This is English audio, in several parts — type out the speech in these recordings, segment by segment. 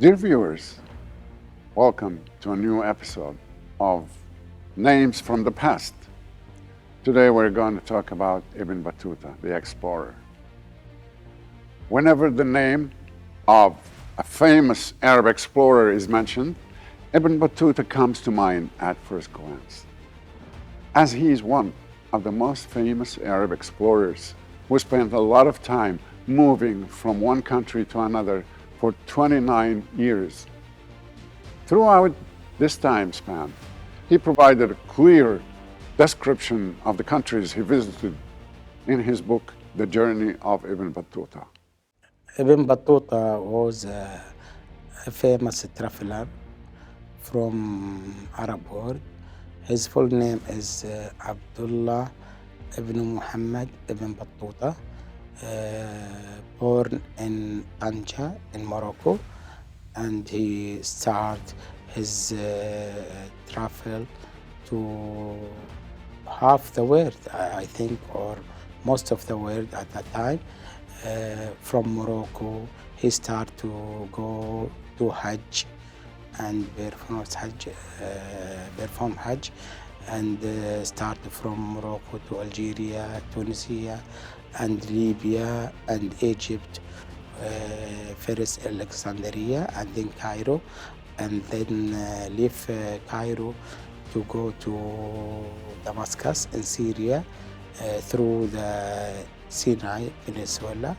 Dear viewers, welcome to a new episode of Names from the Past. Today we're going to talk about Ibn Battuta, the explorer. Whenever the name of a famous Arab explorer is mentioned, Ibn Battuta comes to mind at first glance, as he is one of the most famous Arab explorers who spent a lot of time moving from one country to another for 29 years. Throughout this time span, he provided a clear description of the countries he visited in his book, The Journey of Ibn Battuta. Ibn Battuta was a famous traveler from Arab world. His full name is Abdullah ibn Muhammad ibn Battuta, born in طنجة in Morocco, and he started his travel to half the world, I think, or most of the world at that time. From Morocco, he started to go to Hajj and perform Hajj, and started from Morocco to Algeria, Tunisia, and Libya and Egypt, first Alexandria and then Cairo, and then leave Cairo to go to Damascus in Syria, through the Sinai Peninsula,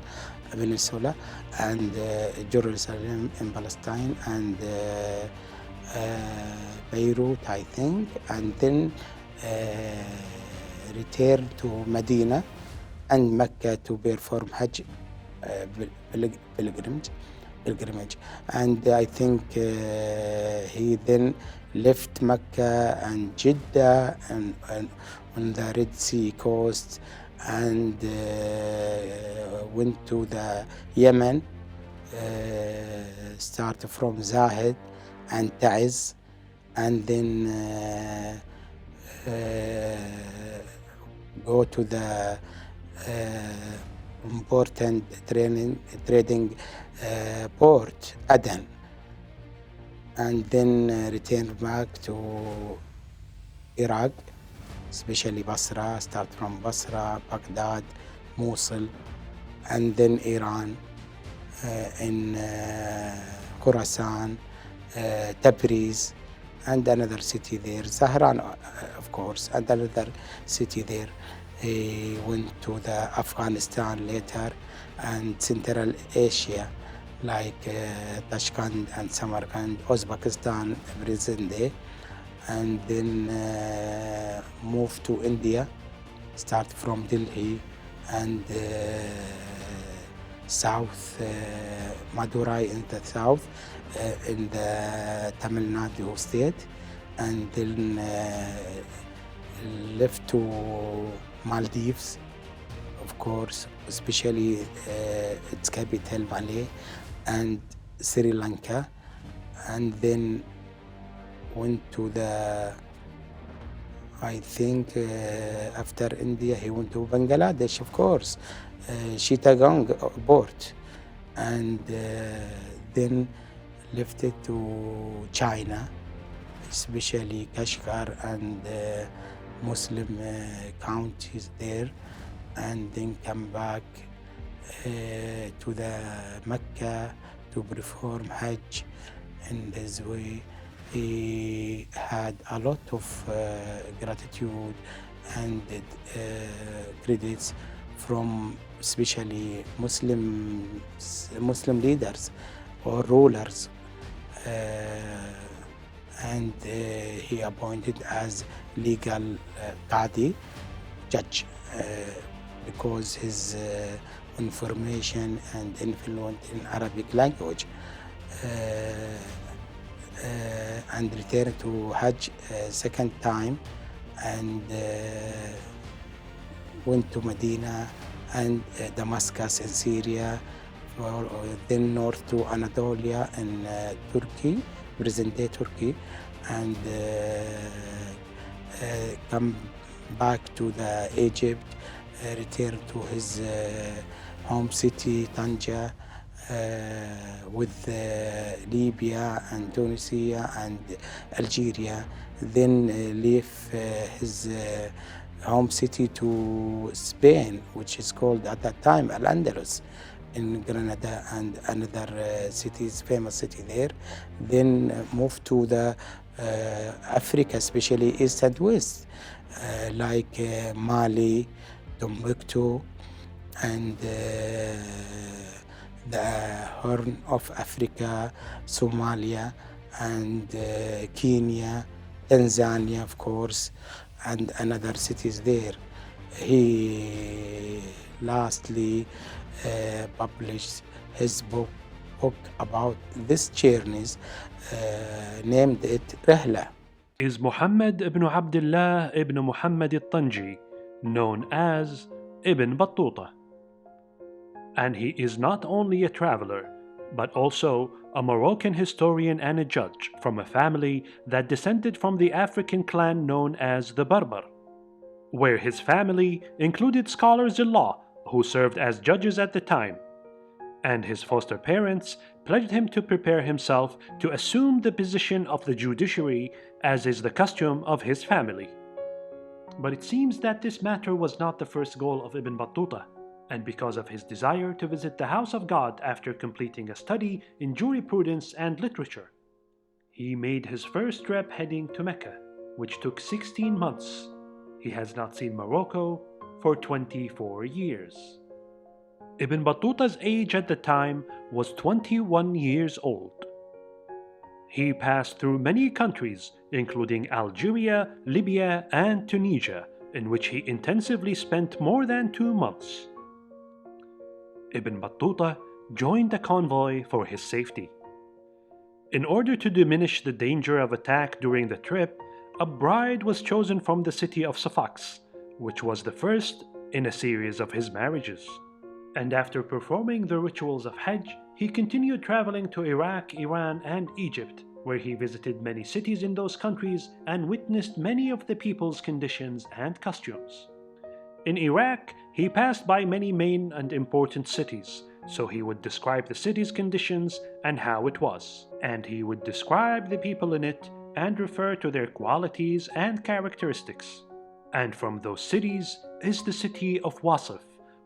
and Jerusalem in Palestine, and Beirut, I think, and then return to Medina and Mecca to perform Hajj, pilgrimage. And I think he then left Mecca and Jeddah and on the Red Sea coast, and went to the Yemen, started from Zahid and Taiz, and then go to the important trading port, Aden, and then return back to Iraq, especially Basra, start from Basra, Baghdad, Mosul, and then Iran, in Khorasan, Tabriz, and another city there, Zahran, of course, and another city there. He went to the Afghanistan later, and Central Asia, like Tashkent and Samarkand, Uzbekistan, present day, and then moved to India, start from Delhi, and south, Madurai in the south, in the Tamil Nadu state, and then left to Maldives, of course, especially its capital Malé, and Sri Lanka, and then went to the, I think after India he went to Bangladesh, of course, Chittagong port, and then left it to China, especially Kashgar and Muslim counties there, and then come back to the Mecca to perform Hajj. In this way, he had a lot of gratitude and credits from especially Muslim leaders or rulers, and he appointed as legal qadi, judge, because his information and influence in Arabic language, and returned to Hajj second time, and went to Medina and Damascus in Syria, then north to Anatolia in Turkey, present-day Turkey, and come back to the Egypt, return to his home city, Tanja, with Libya and Tunisia and Algeria, then leave his home city to Spain, which is called at that time Al-Andalus in Granada, and another cities, famous city there. Then moved to the Africa, especially east and west, like Mali, Timbuktu, and the Horn of Africa, Somalia, and Kenya, Tanzania, of course, and another cities there. He lastly published his book about this journeys, named it رحلة. Is Muhammad ibn Abdullah ibn Muhammad al-Tanji, known as Ibn Batuta. And he is not only a traveler, but also a Moroccan historian and a judge from a family that descended from the African clan known as the Berber, where his family included scholars in law who served as judges at the time, and his foster parents pledged him to prepare himself to assume the position of the judiciary, as is the custom of his family. But it seems that this matter was not the first goal of Ibn Battuta, and because of his desire to visit the house of God after completing a study in jurisprudence and literature, he made his first trip heading to Mecca, which took 16 months. He has not seen Morocco for 24 years. Ibn Battuta's age at the time was 21 years old. He passed through many countries, including Algeria, Libya, and Tunisia, in which he intensively spent more than 2 months. Ibn Battuta joined the convoy for his safety. In order to diminish the danger of attack during the trip, a bride was chosen from the city of Sfax, which was the first in a series of his marriages. And after performing the rituals of Hajj, he continued traveling to Iraq, Iran, and Egypt, where he visited many cities in those countries and witnessed many of the people's conditions and costumes. In Iraq, he passed by many main and important cities, so he would describe the city's conditions and how it was, and he would describe the people in it and refer to their qualities and characteristics. And from those cities is the city of Wasif,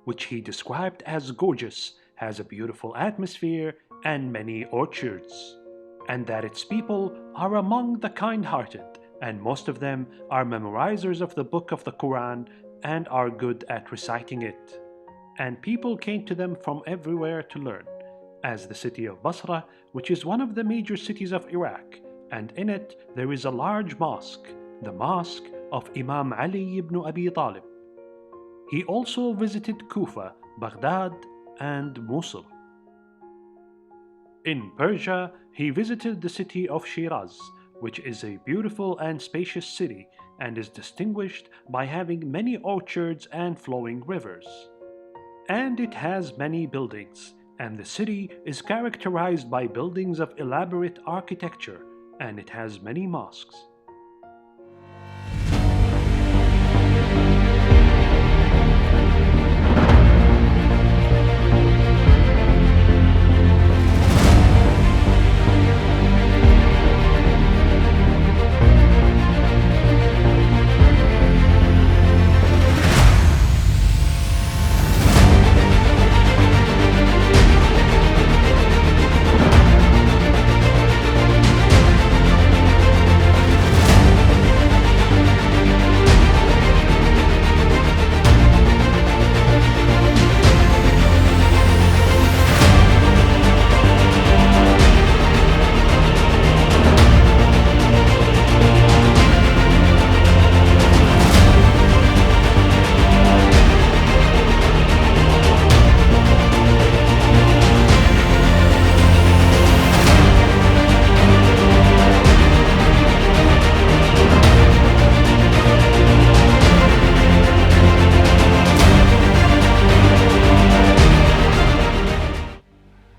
which he described as gorgeous, has a beautiful atmosphere and many orchards, and that its people are among the kind-hearted, and most of them are memorizers of the book of the Quran and are good at reciting it. And people came to them from everywhere to learn, as the city of Basra, which is one of the major cities of Iraq, and in it there is a large mosque, the mosque of Imam Ali ibn Abi Talib. He also visited Kufa, Baghdad, and Mosul. In Persia, he visited the city of Shiraz, which is a beautiful and spacious city and is distinguished by having many orchards and flowing rivers. And it has many buildings, and the city is characterized by buildings of elaborate architecture, and it has many mosques.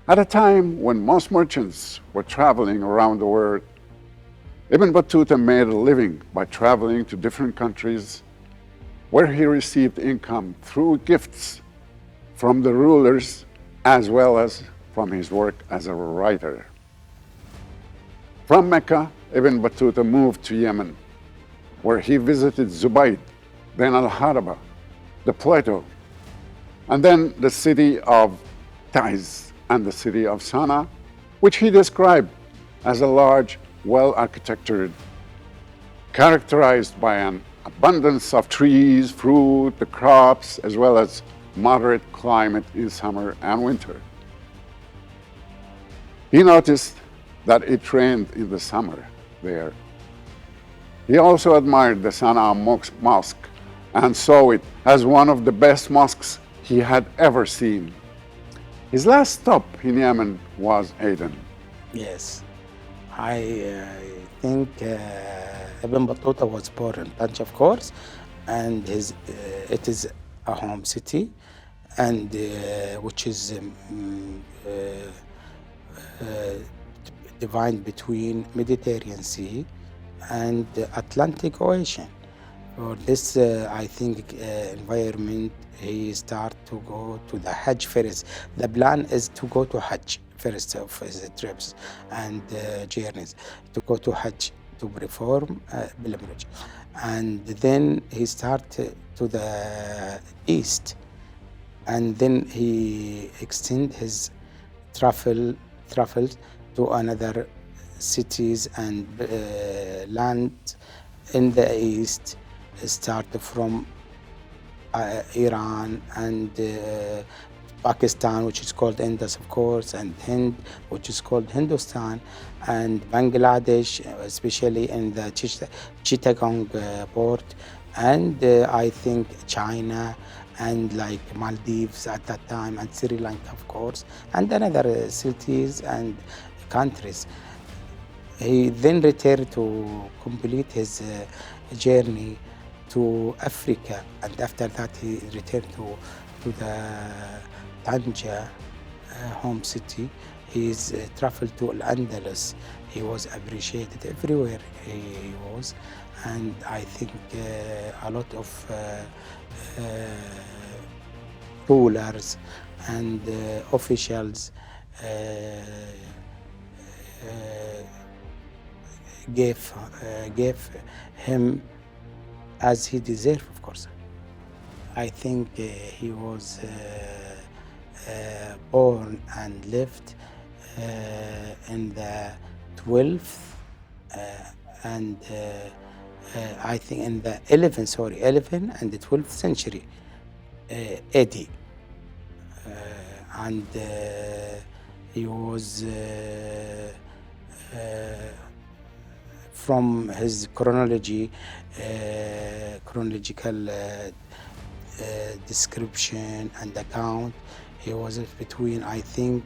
At a time when most merchants were traveling around the world, Ibn Battuta made a living by traveling to different countries where he received income through gifts from the rulers as well as from his work as a writer. From Mecca, Ibn Battuta moved to Yemen, where he visited Zubayd, then Al-Haraba, the plateau, and then the city of Taiz and the city of Sana'a, which he described as a large, well-architectured, characterized by an abundance of trees, fruit, the crops, as well as moderate climate in summer and winter. He noticed that it rained in the summer there. He also admired the Sana'a mosque and saw it as one of the best mosques he had ever seen. His last stop in Yemen was Aden. Yes, I think Ibn Battuta was born in طنجة, of course, and it is a home city, and which is divided between Mediterranean Sea and Atlantic Ocean. For this, I think, environment, he start to go to the Hajj first. The plan is to go to Hajj first of his trips and journeys, to go to Hajj to perform pilgrimage. And then he start to the east, and then he extend his travels to another cities and land in the east, start from Iran and Pakistan, which is called Indus, of course, and Hind, which is called Hindustan, and Bangladesh, especially in the Chittagong port, and I think China, and like Maldives at that time, and Sri Lanka, of course, and another cities and countries. He then returned to complete his journey to Africa, and after that he returned to the طنجة home city. He's traveled to Al-Andalus. He was appreciated everywhere he was, and I think a lot of rulers and officials gave him as he deserved, of course. I think he was born and lived in the 12th and I think in the 11th and the 12th century AD, and he was from his chronological description and account, he was between, I think,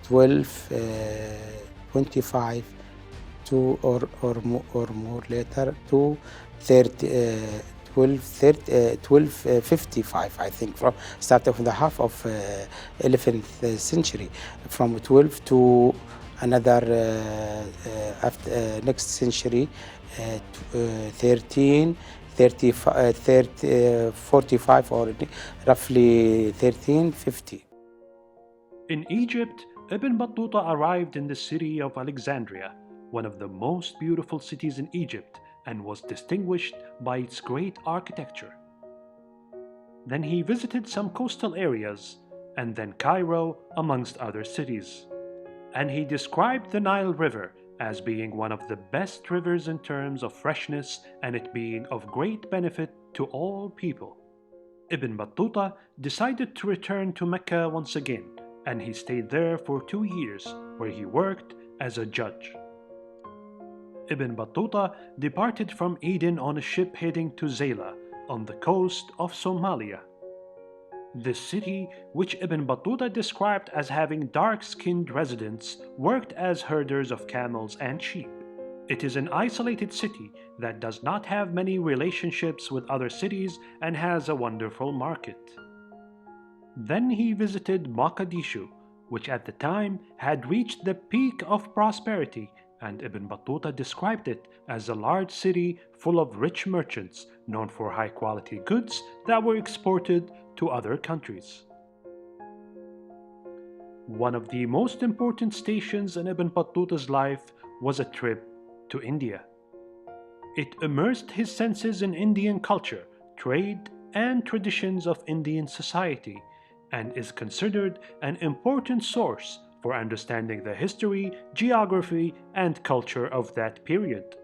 1225 to or more later to 1255, I think, from starting from the half of 11th century, from 12 to another after next century, 45 or roughly 1350. In Egypt, Ibn Battuta arrived in the city of Alexandria, one of the most beautiful cities in Egypt, and was distinguished by its great architecture. Then he visited some coastal areas, and then Cairo, amongst other cities. And he described the Nile River as being one of the best rivers in terms of freshness and it being of great benefit to all people. Ibn Battuta decided to return to Mecca once again, and he stayed there for 2 years, where he worked as a judge. Ibn Battuta departed from Aden on a ship heading to Zayla, on the coast of Somalia. This city, which Ibn Battuta described as having dark-skinned residents, worked as herders of camels and sheep. It is an isolated city that does not have many relationships with other cities and has a wonderful market. Then he visited Mogadishu, which at the time had reached the peak of prosperity, and Ibn Battuta described it as a large city full of rich merchants known for high-quality goods that were exported to other countries. one of the most important stations in Ibn Battuta's life was a trip to India. It immersed his senses in Indian culture, trade, and traditions of Indian society, and is considered an important source for understanding the history, geography, and culture of that period.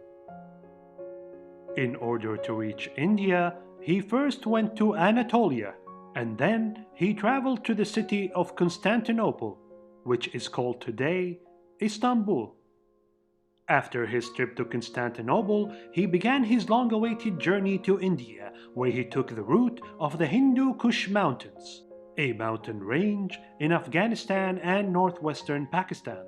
In order to reach India, he first went to Anatolia, and then he traveled to the city of Constantinople, which is called today Istanbul. After his trip to Constantinople, he began his long-awaited journey to India, where he took the route of the Hindu Kush Mountains, a mountain range in Afghanistan and northwestern Pakistan.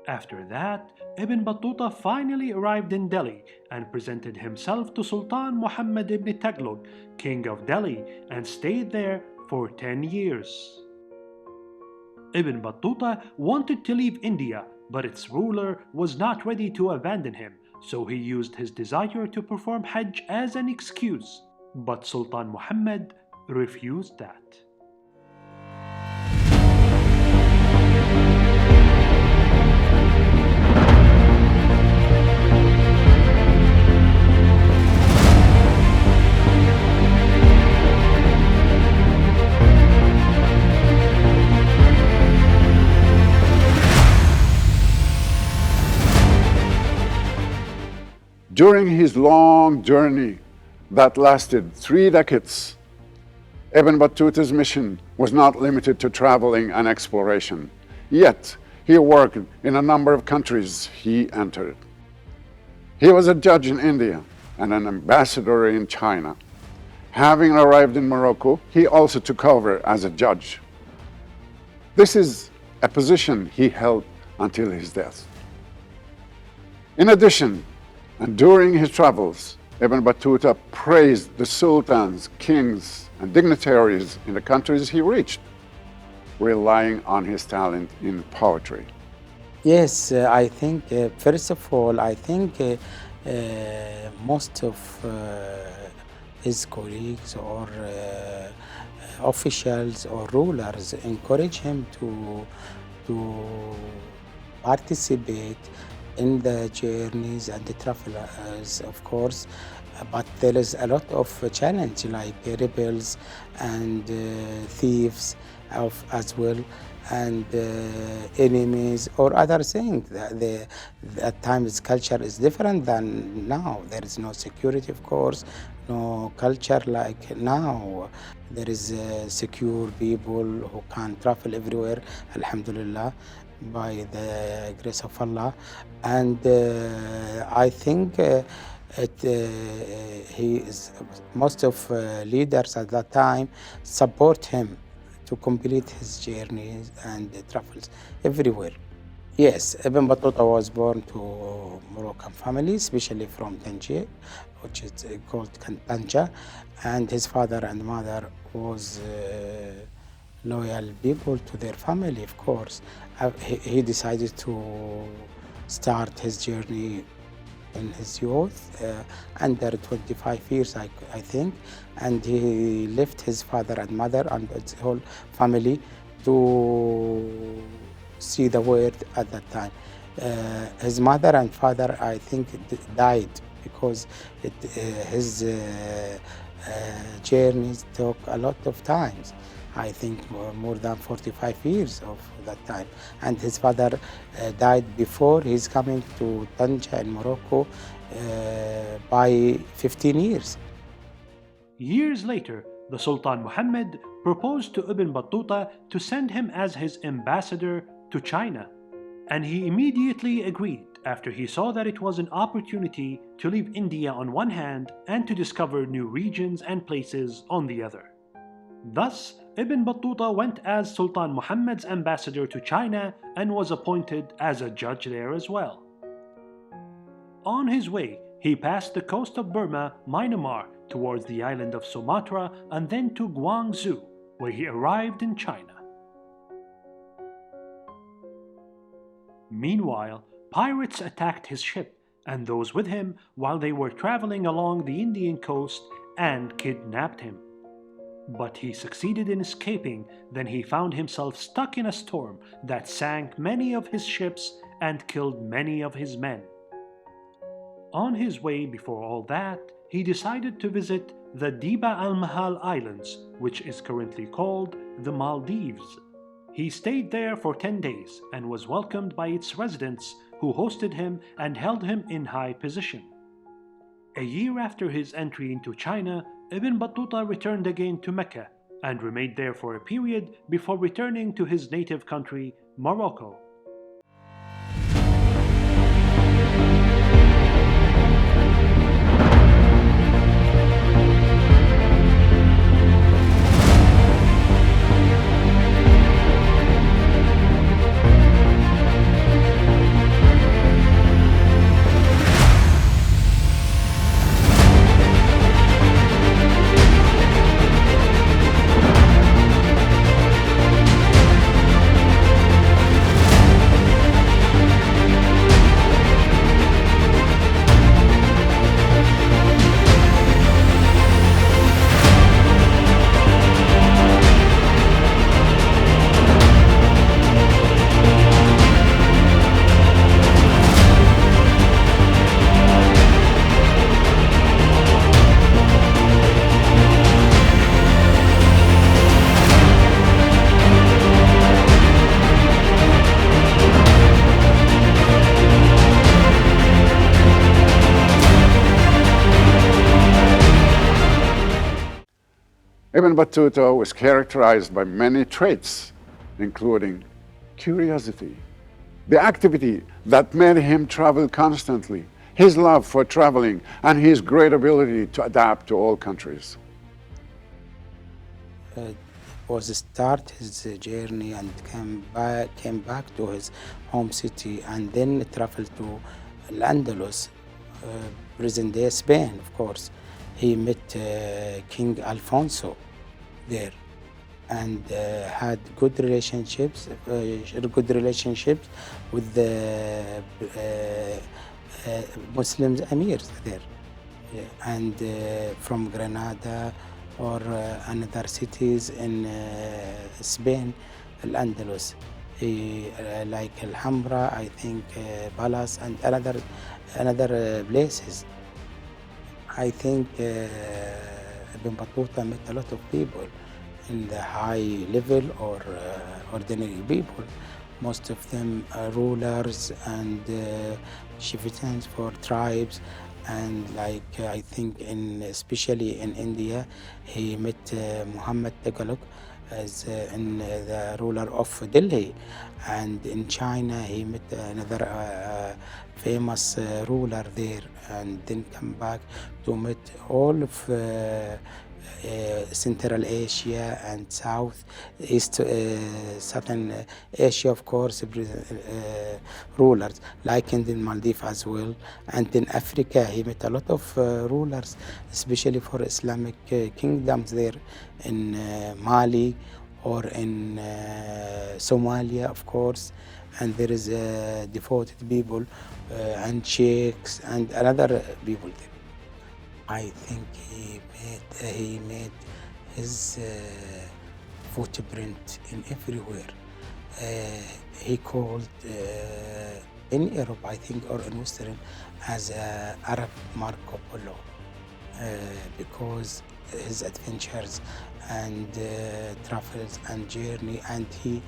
After that, Ibn Battuta finally arrived in Delhi and presented himself to Sultan Muhammad ibn Tughlaq, king of Delhi, and stayed there for 10 years. Ibn Battuta wanted to leave India, but its ruler was not ready to abandon him, so he used his desire to perform Hajj as an excuse. But Sultan Muhammad refused that. During his long journey that lasted 3 decades, Ibn Battuta's mission was not limited to traveling and exploration. Yet, he worked in a number of countries he entered. He was a judge in India and an ambassador in China. Having arrived in Morocco, he also took over as a judge. This is a position he held until his death. In addition, and during his travels, Ibn Battuta praised the sultans, kings, and dignitaries in the countries he reached, relying on his talent in poetry. Yes, I think, first of all, I think most of his colleagues or officials or rulers encourage him to participate in the journeys and the travels, of course, but there is a lot of challenge like rebels and thieves as well, and enemies or other things. At times culture is different than now. There is no security, of course, no culture like now. There is secure people who can travel everywhere, alhamdulillah, by the grace of Allah. And I think most of leaders at that time support him to complete his journeys and travels everywhere. Yes, Ibn Battuta was born to Moroccan family, especially from Tanjir, which is called طنجة, and his father and mother was loyal people to their family, of course. He decided to start his journey in his youth, under 25 years, I think, and he left his father and mother and his whole family to see the world at that time. His mother and father, I think, died because his journeys took a lot of time. I think more than 45 years of that time. And his father died before he's coming to طنجة in Morocco by 15 years. Years later, the Sultan Muhammad proposed to Ibn Battuta to send him as his ambassador to China, and he immediately agreed after he saw that it was an opportunity to leave India on one hand and to discover new regions and places on the other. Thus, Ibn Battuta went as Sultan Muhammad's ambassador to China and was appointed as a judge there as well. On his way, he passed the coast of Burma, Myanmar, towards the island of Sumatra, and then to Guangzhou, where he arrived in China. Meanwhile, pirates attacked his ship and those with him while they were traveling along the Indian coast and kidnapped him. but he succeeded in escaping. Then he found himself stuck in a storm that sank many of his ships and killed many of his men. On his way, before all that, he decided to visit the Diba al-Mahal Islands, which is currently called the Maldives. He stayed there for 10 days and was welcomed by its residents, who hosted him and held him in high position. A year after his entry into China, Ibn Battuta returned again to Mecca and remained there for a period before returning to his native country, Morocco. Ibn Battuta was characterized by many traits, including curiosity, the activity that made him travel constantly, his love for traveling, and his great ability to adapt to all countries. Was start his journey and came back to his home city, and then traveled to Al-Andalus, present-day Spain, of course. He met King Alfonso there, and had good relationships with the Muslim emirs there, and from Granada or another cities in Spain, Al-Andalus, like Alhambra, I think, Palace, and another places. I think Ibn Battuta met a lot of people in the high level or ordinary people. Most of them are rulers and chieftains for tribes, and like I think especially in India, he met Muhammad Taghlaq as the ruler of Delhi, and in China he met another famous ruler there, and then come back to meet all of Central Asia and Southern Asia, of course, rulers, like in the Maldives as well. And in Africa, he met a lot of rulers, especially for Islamic kingdoms there in Mali or in Somalia, of course. And there is devoted people and sheikhs and another people there. I think he made his footprint in everywhere. He called in Europe, I think, or in Western, as Arab Marco Polo, because his adventures and travels and journey, and he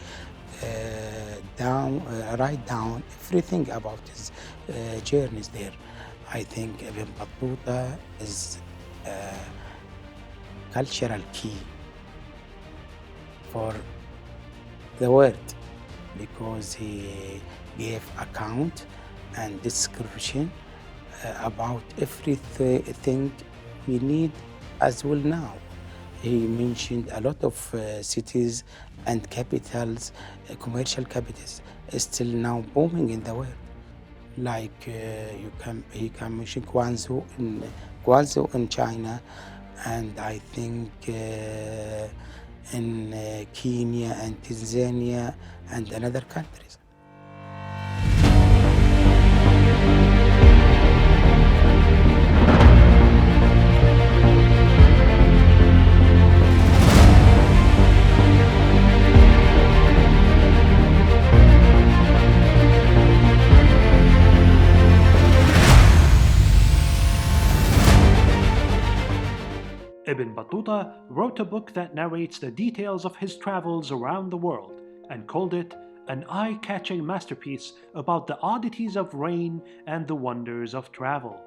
write down everything about his journeys there. I think Ibn Battuta is a cultural key for the world, because he gave account and description about everything we need as well now. He mentioned a lot of cities and capitals, commercial capitals, still now booming in the world. Like he can mention Guangzhou in China, and I think in Kenya and Tanzania and another countries. Ibn Battuta wrote a book that narrates the details of his travels around the world and called it an eye-catching masterpiece about the oddities of rain and the wonders of travel.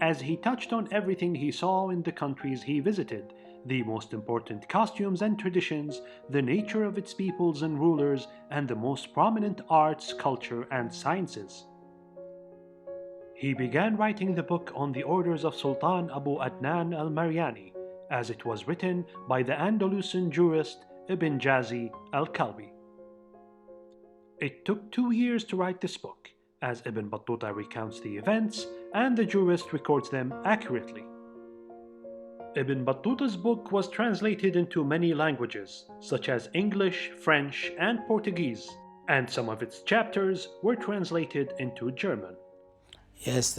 As he touched on everything he saw in the countries he visited, the most important costumes and traditions, the nature of its peoples and rulers, and the most prominent arts, culture, and sciences. He began writing the book on the orders of Sultan Abu Adnan al-Maryani, as it was written by the Andalusian jurist Ibn Jazi al-Kalbi. It took 2 years to write this book, as Ibn Battuta recounts the events and the jurist records them accurately. Ibn Battuta's book was translated into many languages, such as English, French, and Portuguese, and some of its chapters were translated into German. Yes,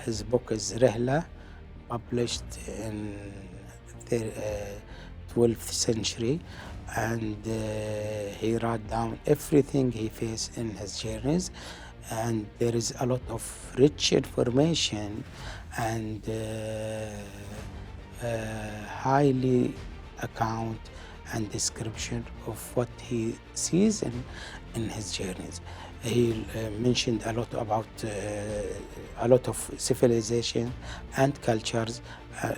his book is Rihla, published in the 12th century, and he wrote down everything he faced in his journeys, and there is a lot of rich information and highly account and description of what he sees in his journeys. He mentioned a lot about a lot of civilization and cultures,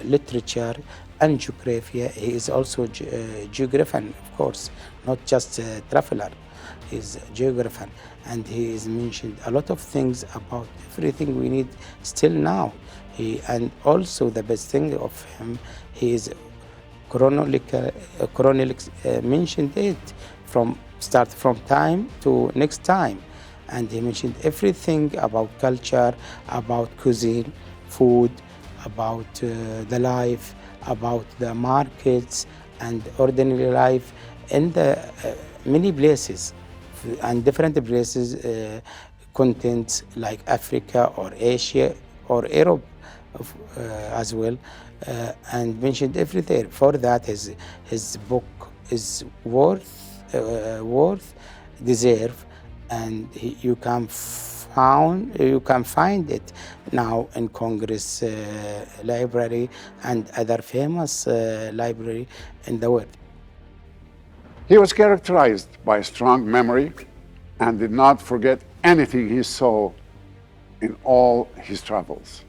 literature and geography. He is also a geographer, of course, not just a traveler. He's a geographer, and he has mentioned a lot of things about everything we need still now. And also the best thing of him, he is chronological mentioned it from start from time to next time, and he mentioned everything about culture, about cuisine, food, about the life, about the markets and ordinary life in the many places and different places, continents like Africa or Asia or Europe as well, and mentioned everything. For that, his book is worth deserve, and you can find it now in Congress library and other famous library in the world. He was characterized by strong memory and did not forget anything he saw in all his travels.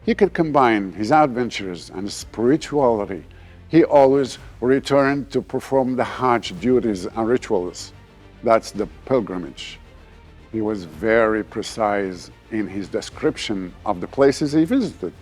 He could combine his adventures and spirituality. He always returned to perform the Hajj duties and rituals. That's the pilgrimage. He was very precise in his description of the places he visited.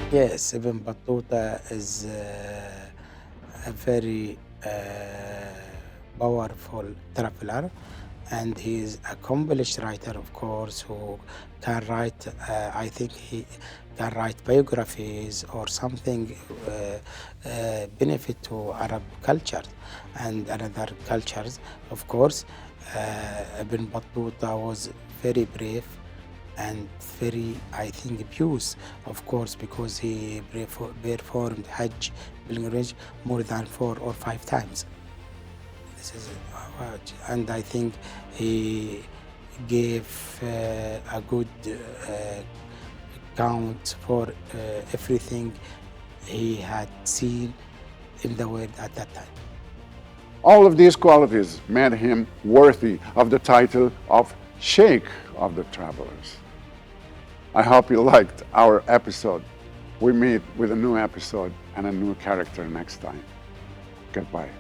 Yes, Ibn Battuta is a very powerful traveler, and he is an accomplished writer, of course, who can write, I think he can write biographies or something benefit to Arab culture and other cultures. Of course, Ibn Battuta was very brave and very, I think, pious, of course, because he performed Hajj pilgrimage more than 4 or 5 times. This is, and I think he gave a good account for everything he had seen in the world at that time. All of these qualities made him worthy of the title of Sheikh of the Travelers. I hope you liked our episode. We meet with a new episode and a new character next time. Goodbye.